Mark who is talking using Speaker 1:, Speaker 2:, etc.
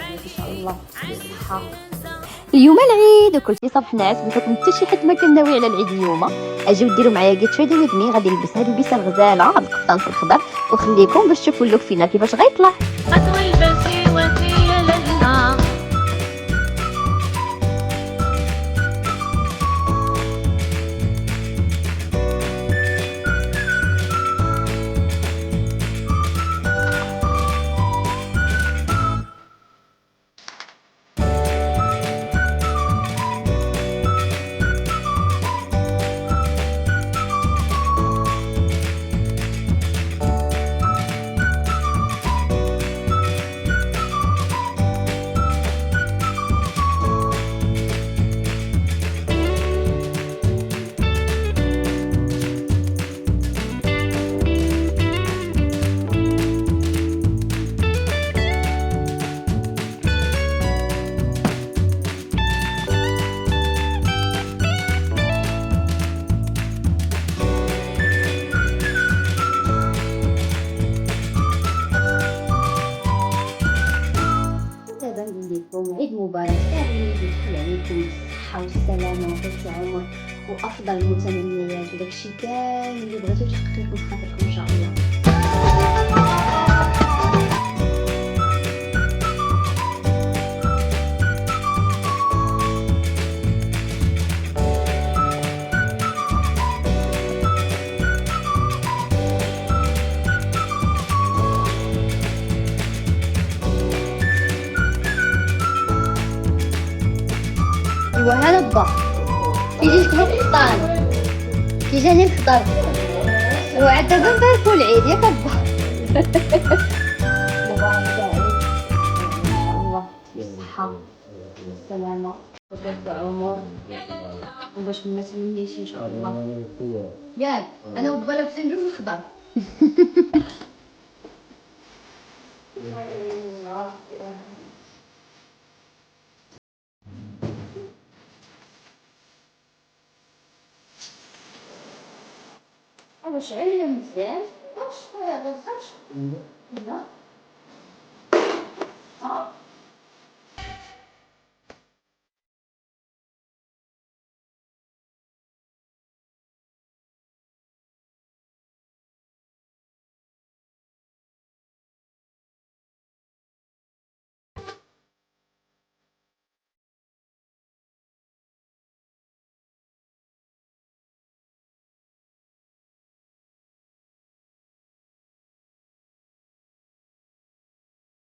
Speaker 1: ان شاء الله بالصحه.
Speaker 2: اليوم العيد وكلشي صبح ناعس بحكم حتى شي حد ما كان ناوي على العيد اليوم. اجيو ديروا معايا كيت شويه ودني، غادي نلبس هاد البسه الغزاله هاد القفطان في الخضر وخليكم باش تشوفوا اللوك فينا كيفاش غيطلع.
Speaker 3: قطر البسي وفي لنا.
Speaker 1: دابا نقول لكم عيد مبارك، يدخل عليكم بالصحه والسلامه وطول العمر وافضل المتمنيات وداكشي كامل اللي بغيتو تحقق لكم في خاطركم ان شاء الله. ايوا هذا با كيجيك بالفطان، كيجاني الفطار وعاد دابا نباركو العيد ياك با. مبارك عليك ان شاء الله بالصحه والسلامه وطول العمر وباش ما تمنيش ان شاء الله. ياك انا وبا لابسين جوج الخضر. واش عليا مزيان واش هذا الخرج لا